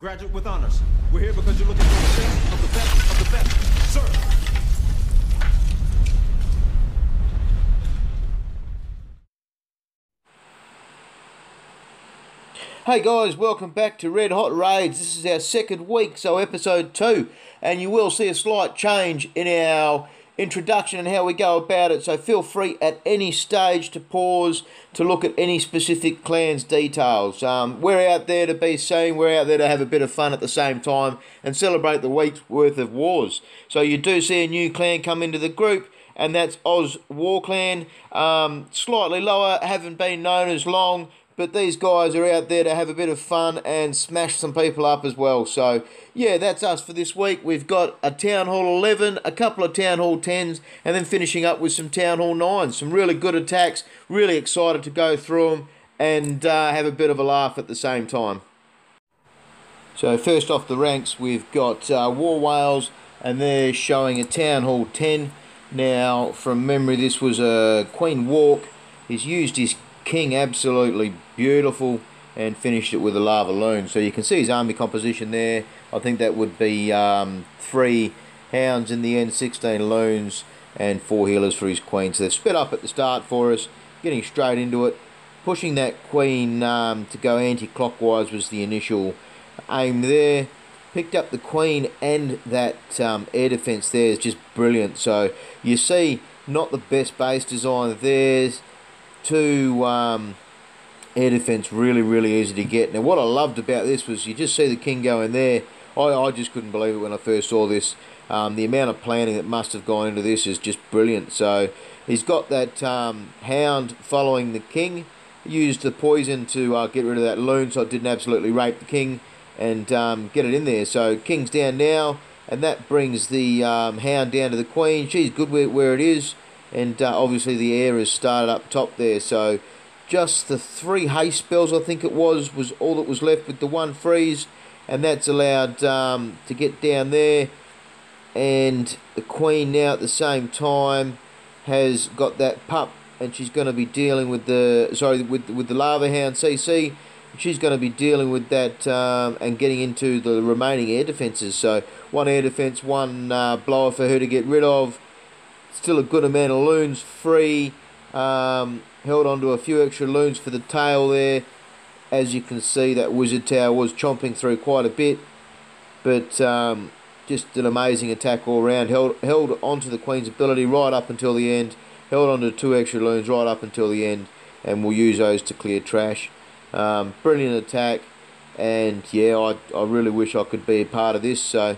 Graduate with honors. We're here because you're looking for the best of the best of the best. Sir. Hey guys, welcome back to Red Hot Raids. This is our second week, so episode 2, and you will see a slight change in our introduction and how we go about it, so feel free at any stage to pause to look at any specific clan's details. We're out there to be seen, we're out there to have a bit of fun at the same time and celebrate the week's worth of wars. So you do see a new clan come into the group, and that's AUS War Clan. Slightly lower, haven't been known as long, but these guys are out there to have a bit of fun and smash some people up as well. So, yeah, that's us for this week. We've got a Town Hall 11, a couple of Town Hall 10s, and then finishing up with some Town Hall 9s. Some really good attacks. Really excited to go through them and have a bit of a laugh at the same time. So, first off the ranks, we've got War Whales, and they're showing a Town Hall 10. Now, from memory, this was a Queen Walk. He's used his king absolutely beautiful and finished it with a lava loon. So you can see his army composition there. I think that would be 3 hounds in the end, 16 loons and 4 healers for his queen. So they've sped up at the start for us, getting straight into it. Pushing that queen to go anti-clockwise was the initial aim there. Picked up the queen, and that air defense there is just brilliant. So you see not the best base design there. 2 air defense really easy to get. Now what I loved about this was you just see the king go in there. I just couldn't believe it when I first saw this. The amount of planning that must have gone into this is just brilliant. So he's got that hound following the king. Used the poison to get rid of that loon so it didn't absolutely rape the king and get it in there. So king's down now, and that brings the hound down to the queen. She's good where it is. And obviously the air has started up top there. So just the 3 haste spells, I think it was all that was left with the 1 freeze. And that's allowed to get down there. And the queen now at the same time has got that pup. And she's going to be dealing with the, with the lava hound CC. She's going to be dealing with that and getting into the remaining air defences. So 1 air defence, 1 blower for her to get rid of. Still a good amount of loons free. Held on to a few extra loons for the tail there. As you can see, that wizard tower was chomping through quite a bit. But just an amazing attack all around. Held onto the queen's ability right up until the end. Held onto 2 extra loons right up until the end. And we'll use those to clear trash. Brilliant attack. And yeah, I really wish I could be a part of this. So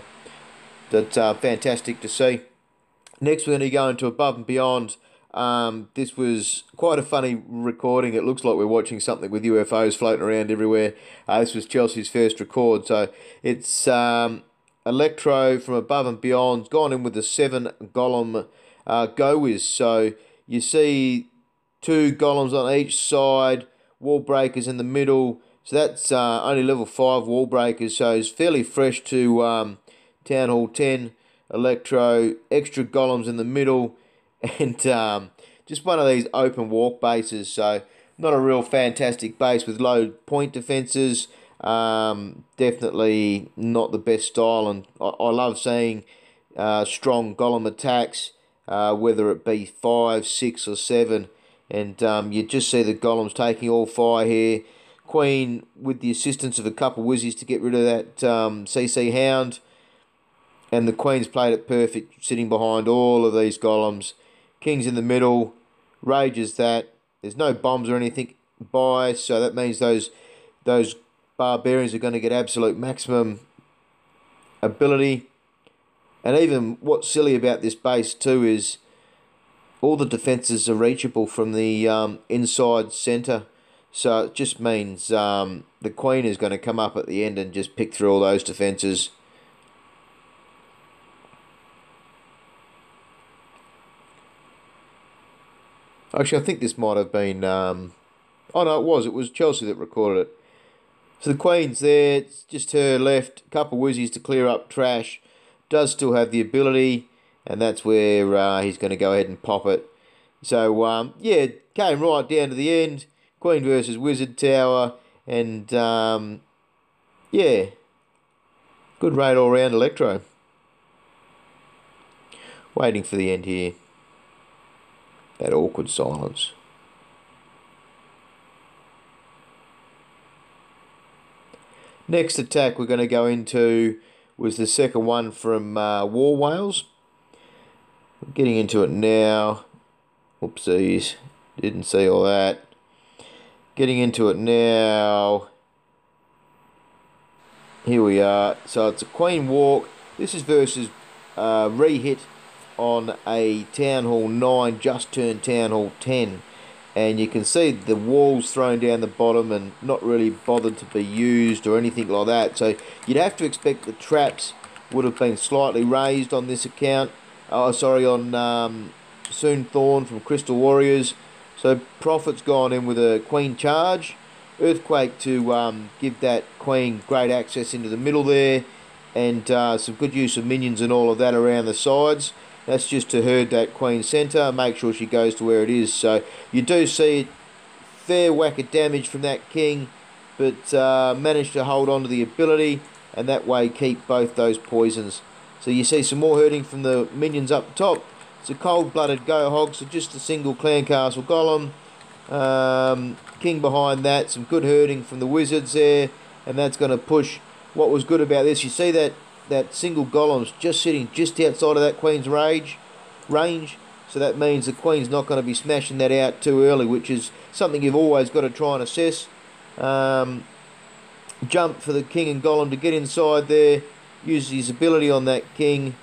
that's fantastic to see. Next, we're going to go into Above and Beyond. This was quite a funny recording. It looks like we're watching something with UFOs floating around everywhere. This was Chelsea's first record. So it's Electro from Above and Beyond. Gone in with the 7 Golem go-whiz. So you see 2 golems on each side. Wall breakers in the middle. So that's only level 5 wall breakers. So it's fairly fresh to Town Hall 10. Electro, extra golems in the middle, and just one of these open walk bases. So not a real fantastic base with low point defences. Definitely not the best style, and I love seeing strong golem attacks, whether it be 5, 6 or 7. And you just see the golems taking all fire here. Queen with the assistance of a couple of wizzies to get rid of that CC hound. And the queen's played it perfect, sitting behind all of these golems. King's in the middle, rages that. There's no bombs or anything by, so that means those barbarians are going to get absolute maximum ability. And even what's silly about this base too is all the defences are reachable from the inside centre. So it just means the queen is going to come up at the end and just pick through all those defences. Actually, I think this might have been... oh, no, it was Chelsea that recorded it. So the Queen's there. It's just her left. A couple of wizzies to clear up trash. Does still have the ability. And that's where he's going to go ahead and pop it. So, yeah, came right down to the end. Queen versus Wizard Tower. And, yeah, Good raid all round, Electro. Waiting for the end here. That awkward silence. Next attack we're going to go into was the second one from War Whales. We're getting into it now. Oopsies. Didn't see all that. Getting into it now. Here we are. So it's a Queen Walk. This is versus re-hit on a Town Hall 9, just turned Town Hall 10. And you can see the walls thrown down the bottom and not really bothered to be used or anything like that. So you'd have to expect the traps would have been slightly raised on this account. Oh, sorry, on Soon Thorn from Crystal Warriors. So Prophet's gone in with a Queen charge. Earthquake to give that Queen great access into the middle there. And some good use of minions and all of that around the sides. That's just to herd that Queen centre, make sure she goes to where it is. So you do see fair whack of damage from that King, but managed to hold on to the ability and that way keep both those poisons. So you see some more herding from the minions up top. It's a cold-blooded go hog, so just a single clan castle golem. King behind that, some good herding from the wizards there, and that's going to push. What was good about this, you see that single golem's just sitting just outside of that Queen's range, so that means the Queen's not going to be smashing that out too early, which is something you've always got to try and assess. Jump for the King and Golem to get inside there, use his ability on that King.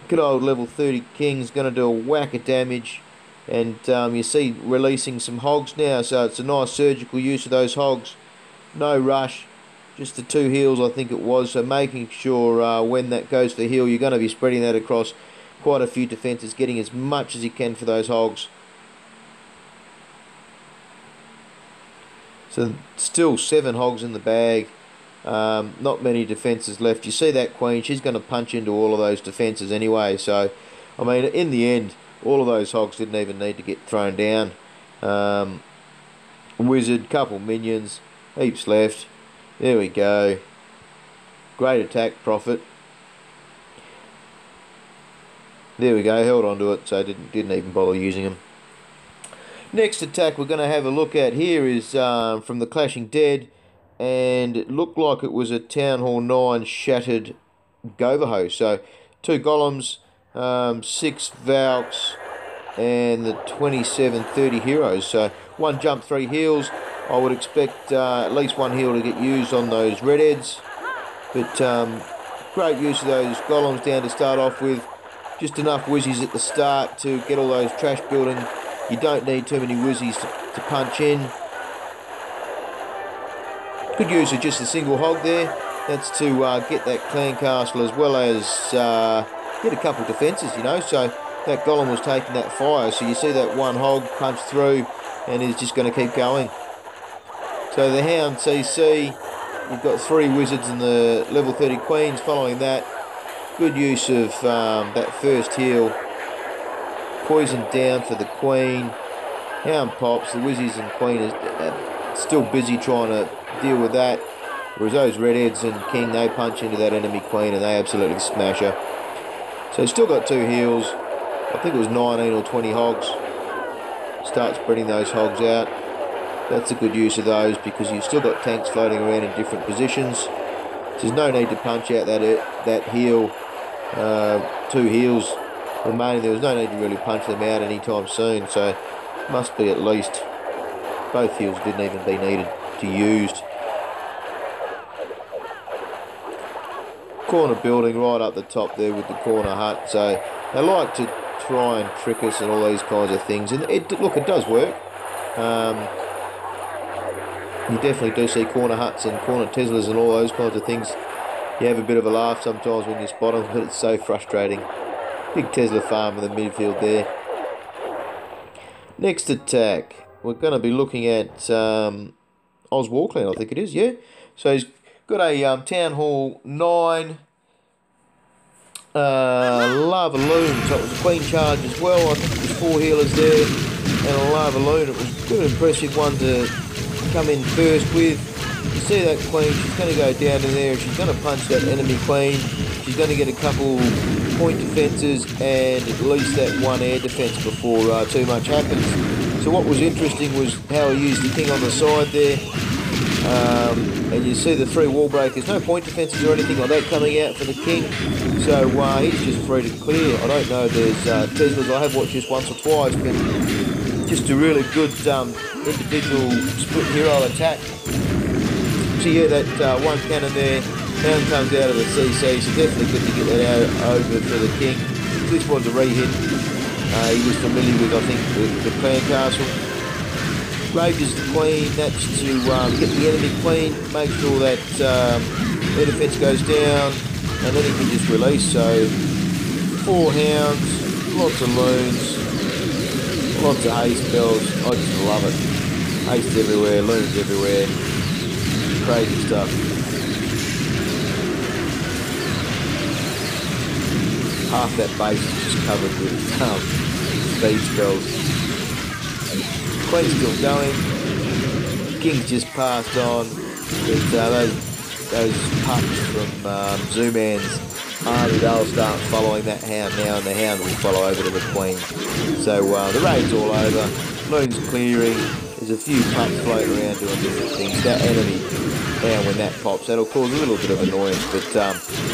Good old level 30 King's going to do a whack of damage, and you see releasing some hogs now, so it's a nice surgical use of those hogs. No rush. Just the 2 heals, I think it was. So making sure when that goes to heal, you're going to be spreading that across quite a few defences, getting as much as you can for those hogs. So still 7 hogs in the bag. Not many defences left. You see that Queen, she's going to punch into all of those defences anyway. So, I mean, in the end, all of those hogs didn't even need to get thrown down. Wizard, couple minions, heaps left. There we go. Great attack, Prophet. There we go, held onto it, so didn't even bother using them. Next attack we're going to have a look at here is from TheClashingDead, and it looked like it was a Town Hall 9 shattered Govaho. So 2 golems, 6 Valks, and the 27-30 heroes. So 1 jump, 3 heals. I would expect at least 1 heal to get used on those redheads. But great use of those golems down to start off with. Just enough wizzies at the start to get all those trash building. You don't need too many wizzies to punch in. Good use of just a single hog there. That's to get that clan castle as well as get a couple defences, you know. So that golem was taking that fire. So you see that 1 hog punch through and is just going to keep going. So the Hound CC, you've got 3 wizards and the level 30 queens following that. Good use of that first heal. Poison down for the Queen. Hound pops, the wizards and Queen are still busy trying to deal with that. Whereas those redheads and King, they punch into that enemy Queen and they absolutely smash her. So still got 2 heals. I think it was 19 or 20 hogs. Start spreading those hogs out. That's a good use of those because you've still got tanks floating around in different positions. So there's no need to punch out that heal. 2 heals remaining. There was no need to really punch them out anytime soon. So must be at least both heals didn't even be needed to used. Corner building right up the top there with the corner hut. So they like to try and trick us and all these kinds of things. And look, it does work. You definitely do see corner huts and corner Teslas and all those kinds of things. You have a bit of a laugh sometimes when you spot them, but it's so frustrating. Big Tesla farm in the midfield there. Next attack, we're going to be looking at AUS War Clan, I think it is, yeah. So he's got a Town Hall 9 Lava Loon, so it was a Queen charge as well. I think it was 4 healers there and a Lava Loon. It was a good impressive one to come in first with. You see that queen, she's going to go down in there and she's going to punch that enemy queen. She's going to get a couple point defences and at least that one air defence before too much happens. So what was interesting was how he used the king on the side there. And you see the 3 wall breakers, no point defences or anything like that coming out for the king. So he's just free to clear. I don't know, there's Teslas, I have watched this once or twice, but just a really good individual split hero attack. So yeah, that one cannon there, now comes out of the CC, so definitely good to get that out over for the king. This one's a re-hit. He was familiar with, I think, the clan castle. Rages the queen, that's to get the enemy queen, make sure that their defence goes down, and then he can just release. So 4 hounds, lots of loons, lots of haste spells. I just love it. Haste everywhere, loons everywhere, crazy stuff. Half that base is just covered with speed spells. Queen's still going. King's just passed on. But those pups from Zoomans army, they'll start following that hound now, and the hound will follow over to the queen. So the raid's all over. Loon's clearing. There's a few pups floating around doing different things. That enemy hound, when that pops, that'll cause a little bit of annoyance. But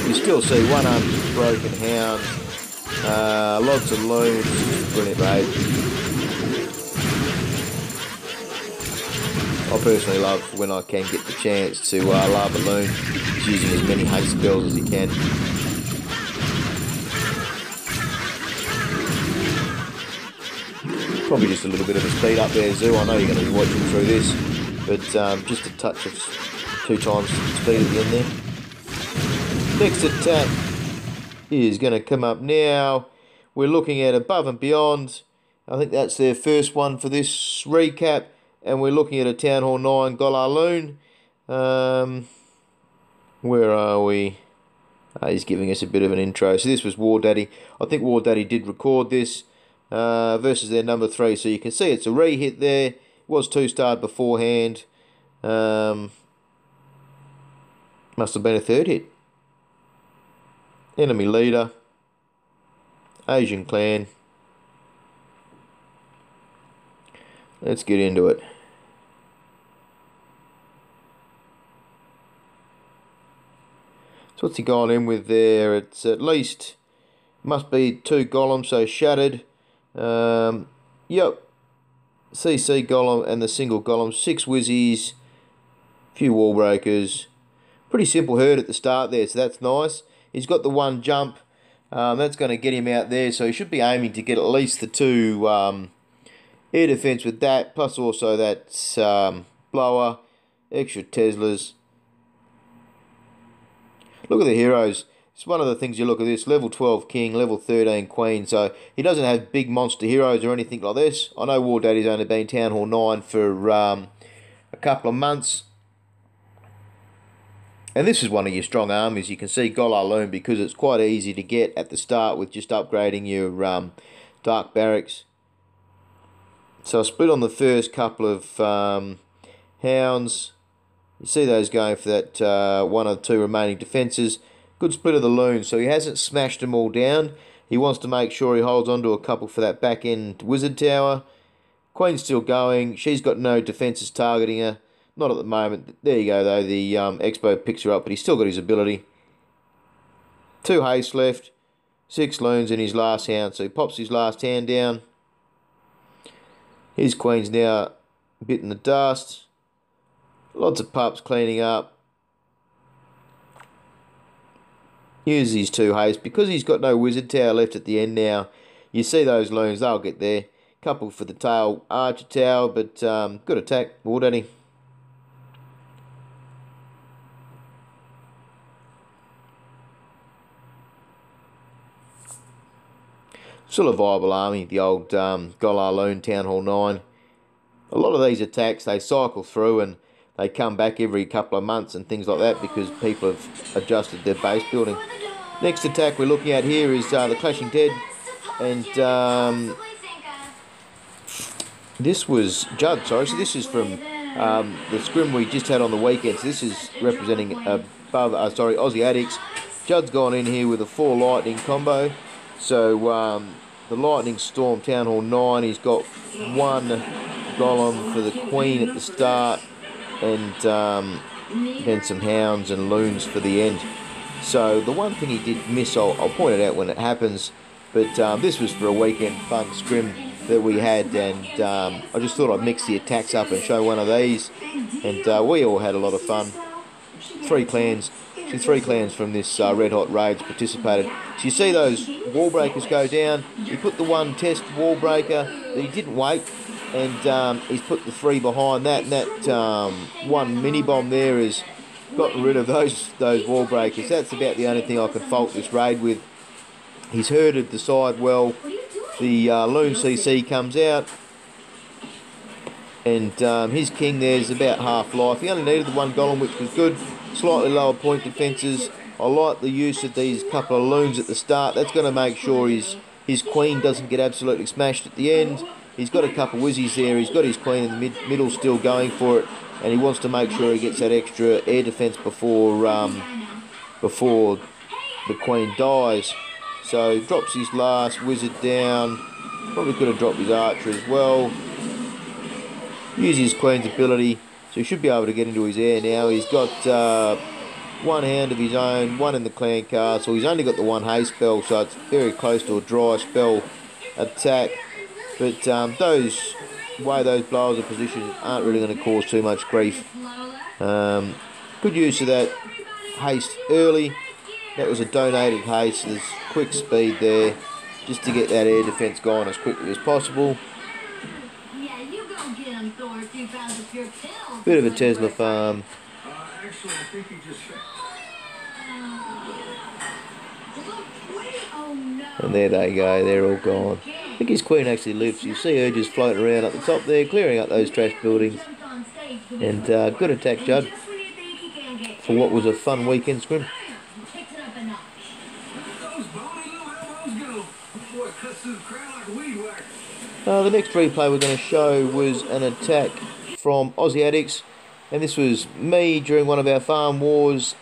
you still see 100 broken hounds. Lots of loons. Brilliant raid. I personally love when I can get the chance to lava loon, using as many haste spells as you can. Probably just a little bit of a speed up there, Zoo. I know you're going to be watching through this, but just a touch of 2 times speed at the end there. Next attack is going to come up now. We're looking at Above and Beyond. I think that's their first one for this recap. And we're looking at a Town Hall 9 Golaloon. Where are we? He's giving us a bit of an intro. So this was War Daddy. I think War Daddy did record this versus their number 3. So you can see it's a re-hit there. It was 2-starred beforehand. Must have been a 3rd hit. Enemy leader. Asian clan. Let's get into it. So what's he gone in with there? It's at least, must be 2 golems, so shattered. Yep. CC golem and the single golem. 6 whizzies. Few wall breakers. Pretty simple herd at the start there, so that's nice. He's got the 1 jump. That's going to get him out there, so he should be aiming to get at least the 2 air defense with that, plus also that blower, extra Teslas. Look at the heroes. It's one of the things you look at this. Level 12 king, level 13 queen. So he doesn't have big monster heroes or anything like this. I know War Daddy's only been Town Hall 9 for a couple of months. And this is one of your strong armies. You can see Golaloon because it's quite easy to get at the start with just upgrading your Dark Barracks. So I split on the first couple of hounds. You see those going for that 1 or 2 remaining defences. Good split of the loons, so he hasn't smashed them all down. He wants to make sure he holds on to a couple for that back end wizard tower. Queen's still going. She's got no defences targeting her. Not at the moment. There you go though. The Expo picks her up, but he's still got his ability. 2 haste left. 6 loons in his last hound, so he pops his last hand down. His queen's now bitten the dust. Lots of pups cleaning up. Here's his 2 haste. Because he's got no wizard tower left at the end now, you see those loons, they'll get there. Couple for the tail archer tower, but good attack, War Daddy. Still a viable army, the old Golaloon Town Hall 9. A lot of these attacks, they cycle through and they come back every couple of months and things like that because people have adjusted their base building. Next attack we're looking at here is TheClashingDead. And this was Judd, sorry. So this is from The scrim we just had on the weekend. So this is representing Aussie Addicts. Judd's gone in here with a 4 lightning combo. So the lightning storm Town Hall 9. He's got 1 golem for the queen at the start, and then some hounds and loons for the end. So the one thing he did miss, I'll point it out when it happens, but this was for a weekend fun scrim that we had, and I just thought I'd mix the attacks up and show one of these, and we all had a lot of fun. 3 clans from this Red Hot Raids participated. So you see those wall breakers go down. He put the 1 test wall breaker, but he didn't wait, and he's put the 3 behind that, and that 1 mini bomb there has gotten rid of those wall breakers. That's about the only thing I can fault this raid with. He's herded the side well. The Loon CC comes out, and his king there's about half life. He only needed the 1 golem, which was good. Slightly lower point defences. I like the use of these couple of loons at the start. That's going to make sure his queen doesn't get absolutely smashed at the end. He's got a couple of whizzies there. He's got his queen in the middle still going for it, and he wants to make sure he gets that extra air defence before the queen dies. So he drops his last wizard down. Probably could have dropped his archer as well. Use his queen's ability, so he should be able to get into his air now. He's got 1 hound of his own, 1 in the clan castle. He's only got the 1 haste spell, so it's very close to a dry spell attack. But those blowers of position aren't really going to cause too much grief. Good use of that haste early. That was a donated haste. There's quick speed there, just to get that air defence going as quickly as possible. Bit of a Tesla farm. And there they go, they're all gone. I think his queen actually lives. You see her just floating around up the top there, clearing up those trash buildings. And good attack, Judd, for what was a fun weekend scrim. The next replay we're going to show was an attack from Aussie Addicts, and this was me during one of our farm wars.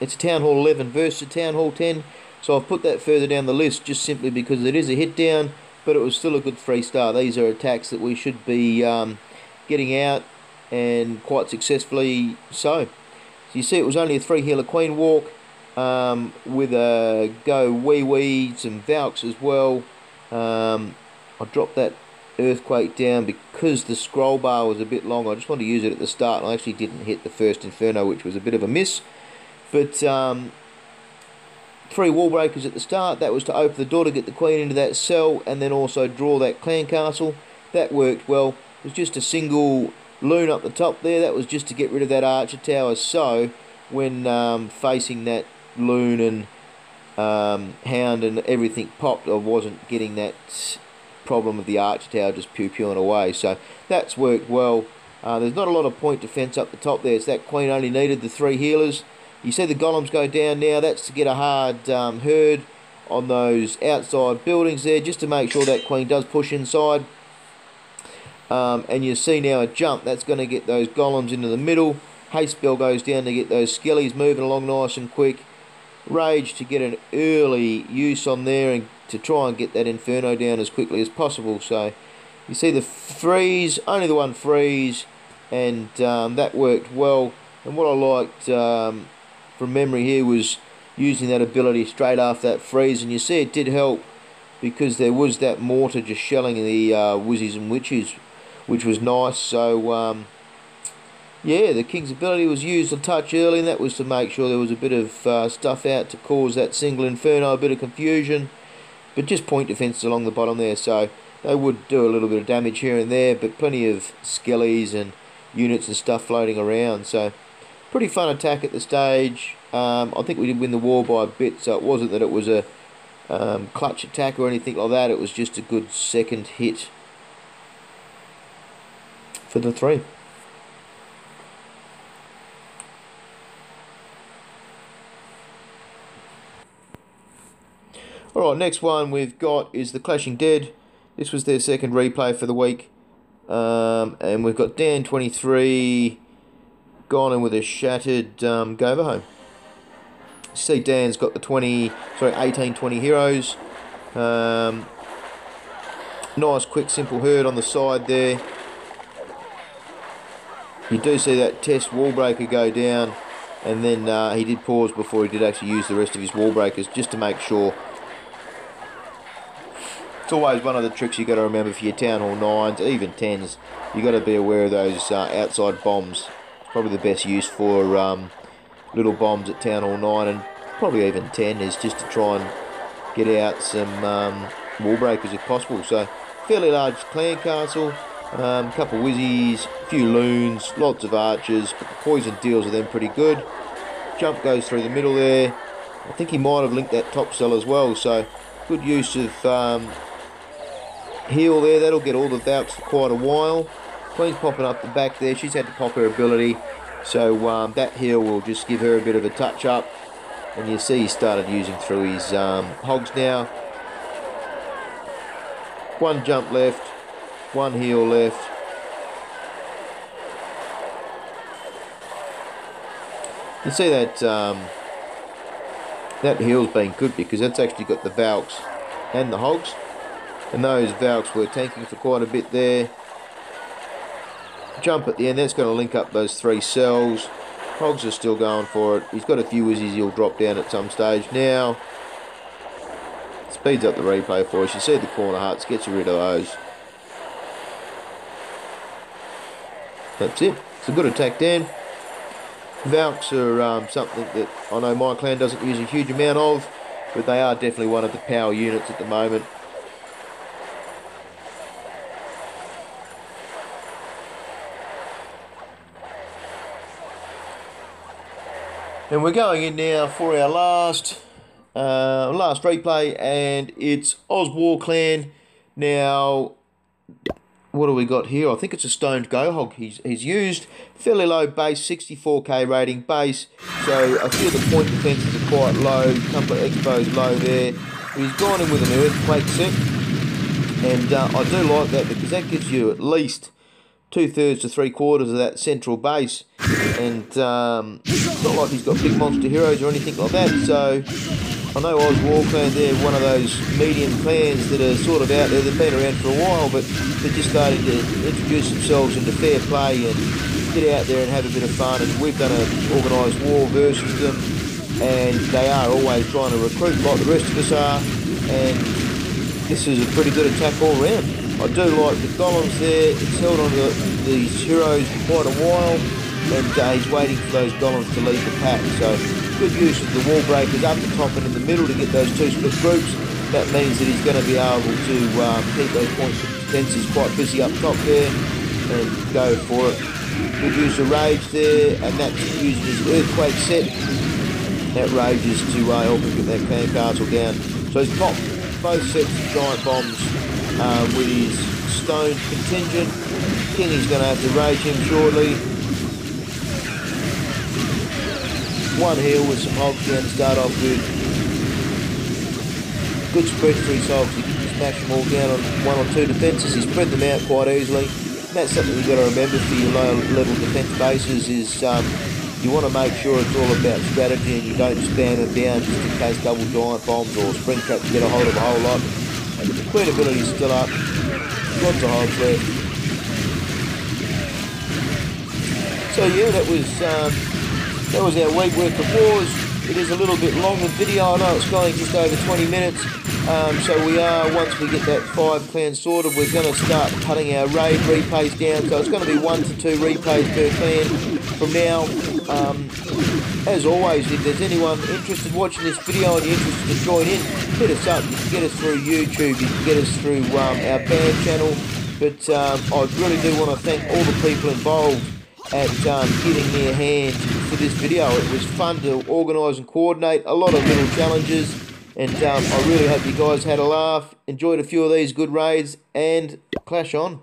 It's a Town Hall 11 versus a Town Hall 10, so I've put that further down the list just simply because it is a hit down, but it was still a good 3-star. These are attacks that we should be getting out, and quite successfully so. So you see it was only a 3 healer queen walk, with a go wee, some Valks as well. I dropped that earthquake down because the scroll bar was a bit long. I just wanted to use it at the start, and I actually didn't hit the first Inferno, which was a bit of a miss. But 3 wall breakers at the start. That was to open the door to get the queen into that cell, and then also draw that clan castle. That worked well. It was just a single loon up the top there. That was just to get rid of that archer tower, so when facing that loon and hound and everything popped, I wasn't getting that problem of the archer tower just pew-pewing away. So that's worked well. There's not a lot of point defence up the top there. It's that queen only needed the 3 healers. You see the golems go down now. That's to get a hard herd on those outside buildings there, just to make sure that queen does push inside. And you see now a jump. That's going to get those golems into the middle. Haste spell goes down to get those skellies moving along nice and quick. Rage to get an early use on there and to try and get that Inferno down as quickly as possible. So you see the freeze, only the 1 freeze, and that worked well. And what I liked from memory here was using that ability straight after that freeze, and you see it did help because there was that mortar just shelling the whizzies and witches, which was nice. So yeah, the King's ability was used a touch early, and that was to make sure there was a bit of stuff out to cause that single Inferno, a bit of confusion, but just point defences along the bottom there, so they would do a little bit of damage here and there, but plenty of skellies and units and stuff floating around. So pretty fun attack at the stage. I think we did win the war by a bit, so it wasn't that it was a clutch attack or anything like that. It was just a good second hit for the 3. Alright, next one we've got is TheClashingDead. This was their second replay for the week. And we've got Dan 23 gone in with a shattered Gover home. See, Dan's got the 18-20 heroes. Nice, quick, simple herd on the side there. You do see that test wall breaker go down, and then he did pause before he did actually use the rest of his wall breakers just to make sure. It's always one of the tricks you got to remember for your Town Hall 9s, even 10s. You got to be aware of those outside bombs. It's probably the best use for little bombs at Town Hall 9 and probably even 10 is just to try and get out some wall breakers if possible. So fairly large clan castle, couple of whizzies, a few loons, lots of archers, but the poison deals with them pretty good. Jump goes through the middle there. I think he might have linked that top cell as well, so good use of heal there. That'll get all the Valks for quite a while. Queen's popping up the back there. She's had to pop her ability, so that heal will just give her a bit of a touch up. And you see he started using through his hogs now. One jump left, one heal left. You see that that heal's been good because that's actually got the Valks and the hogs. And those Valks were tanking for quite a bit there. Jump at the end, that's going to link up those 3 cells. Hogs are still going for it. He's got a few whizzies he'll drop down at some stage now. Speeds up the replay for us. You see the corner huts, gets rid of those. That's it. It's a good attack, Dan. Valks are something that I know my clan doesn't use a huge amount of, but they are definitely one of the power units at the moment. And we're going in now for our last replay, and it's AUS War Clan. Now, what do we got here? I think it's a stoned Gohog he's used. Fairly low base, 64k rating base. So a few of the point defences are quite low. A couple of expos low there. But he's gone in with an earthquake set. And I do like that because that gives you at least 2/3 to 3/4 of that central base. And it's not like he's got big monster heroes or anything like that. So I know AUS War Clan, they're one of those medium clans that are sort of out there. They've been around for a while, but they're just starting to introduce themselves into fair play and get out there and have a bit of fun. And we've done an organised war versus them, and they are always trying to recruit like the rest of us are. And this is a pretty good attack all round. I do like the golems there. It's held on to these heroes for quite a while, and he's waiting for those golems to leave the pack. So good use of the wall breakers up the top and in the middle to get those 2 split groups. That means that he's going to be able to keep those point defences quite busy up top there and go for it. Good use of rage there, and that's using his earthquake set. That rage is to help him get that clan castle down. So he's popped both sets of giant bombs with his stone contingent. King is going to have to rage him shortly. One heal with some hogs down to start off with. Good spread for his hogs. He can smash them all down on 1 or 2 defences. He spread them out quite easily. And that's something you've got to remember for your low level defence bases is you want to make sure it's all about strategy and you don't spam them down just in case double giant bombs or spring traps get a hold of a whole lot. The queen ability is still up. Lots of hogs left. So yeah, that was our week worth of wars. It is a little bit long of video. I know it's going just over 20 minutes. So we are, once we get that 5 clan sorted, we're going to start cutting our raid replays down. So it's going to be 1 to 2 replays per clan from now. As always, if there's anyone interested in watching this video and you're interested to join in, hit us up. You can get us through YouTube, you can get us through our band channel. But I really do want to thank all the people involved at giving me a hand for this video. It was fun to organise and coordinate, a lot of little challenges, and I really hope you guys had a laugh, enjoyed a few of these good raids, and clash on.